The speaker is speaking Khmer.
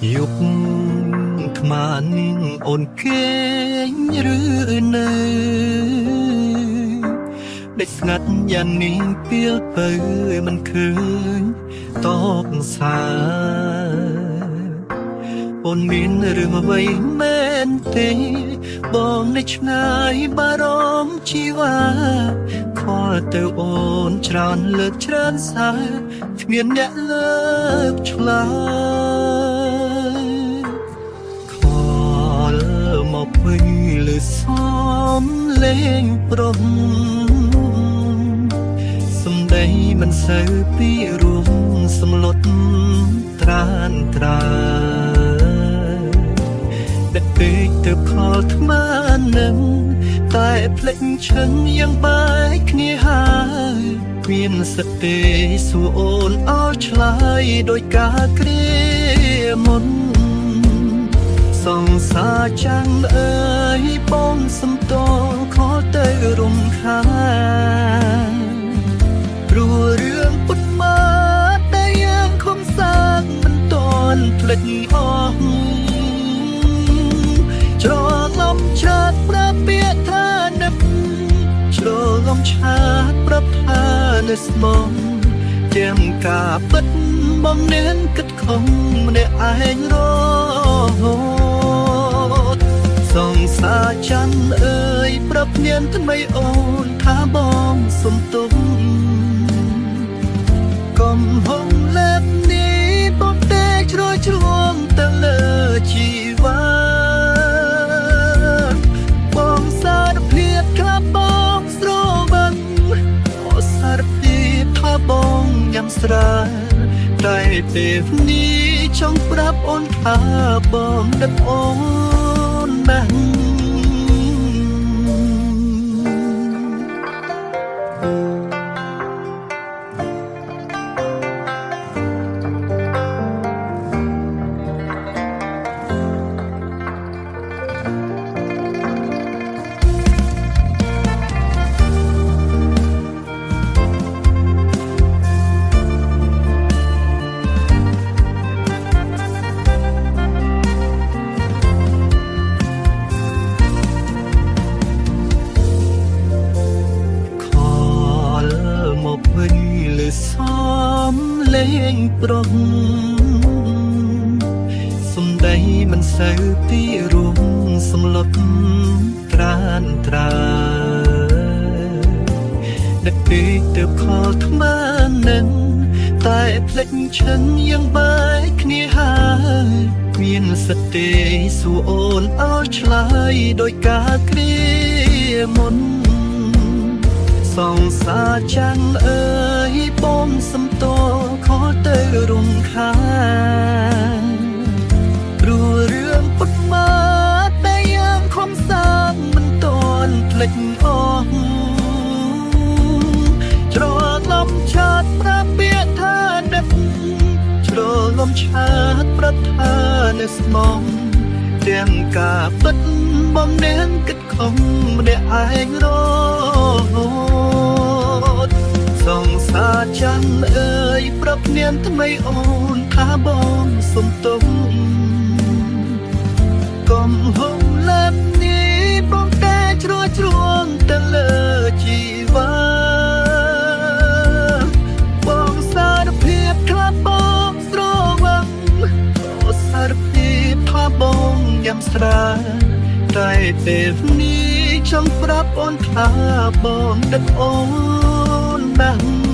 ยุคខ្មានាងអូនគេងឬនៅដេកស្ងាត់យ៉ាងនេះពីលពៅមិនឃើញតបសាអូនមានរឿងអ្វីមែនទេបងនៅឆ្ងាយបារម្ភជីវ៉ាខលទៅអូនច្រើនលើកច្រើនសារគ្មានអ្នកលើកឆ្លើយខលមកវិញលើសំលេងព្រមសំដីមិនសូវពីរួមសំឡុតត្រានត្រាដែលពេកទៅខលថ្មនឹងតែភ្លេចឈឹងយ៉ាងបែកគ្នាហើយមានសតិសួរអូនអោឆ្លើយដោយការគ្រាមុនសង្សារចាំងអើយបងសំតខលទៅរំខានព្រោះរឿងពុតមកតែយ៉ាងខំសាងមិនតន់ភ្លេចអស់ច្រឡំឆាតប្រាប់ពាក្យថានឹកច្រឡំឆាតប្រាប់ថានៅស្មងទាំងការពិតបំនេនគិតខំម្នាក់ឯងរហូតសង្សារច័ន្ទអើយប្រាប់ញៀនថ្មីអូនថាបងសុំទុំកុំហងលែបនេះបងតែជ្រោយជ្រងទៅលើជីវ៉ាបងសារភាពថាបងស្របានអសារភាពថាបងញ៉ាំស្រាតែពេលនេះចង់ប្រាប់អូនថាបងដឹកអូនណាស់សំលេងព្រមសំដីមិនសូវពីរួមសំឡុតត្រានត្រាដែលពេកទៅខលថ្មនឹងតែភ្លេចឈឹងយ៉ាងបែកគ្នាហើយមានសតិសួរអូនអោឆ្លើយដោយការគ្រាមុនសង្សារចាំងអើយបងសំតខលទៅរំខានព្រោះរឿងពុតមកតែយ៉ាងខំសាងមិនតន់ភ្លេចអស់ច្រឡំឆាតប្រាប់ពាក្យថាដឹកច្រឡំឆាតប្រាប់ថានៅស្មងទាំងការពិតបំនេនគិតខំម្នាក់ឯងរហូតសង្សារច័ន្ទអើយប្រាប់ញៀនថ្មីអូនថាបងសុំទុំកុំហងលែបនេះបងតែជ្រោយជ្រងទៅលើជីវ៉ាបងសារភាពថាបងស្រវាំងអូសារភាពថាបងញ៉ាំស្រាតែពេលនេះចង់ប្រាប់អូនថាបងដឹកអូនណាស់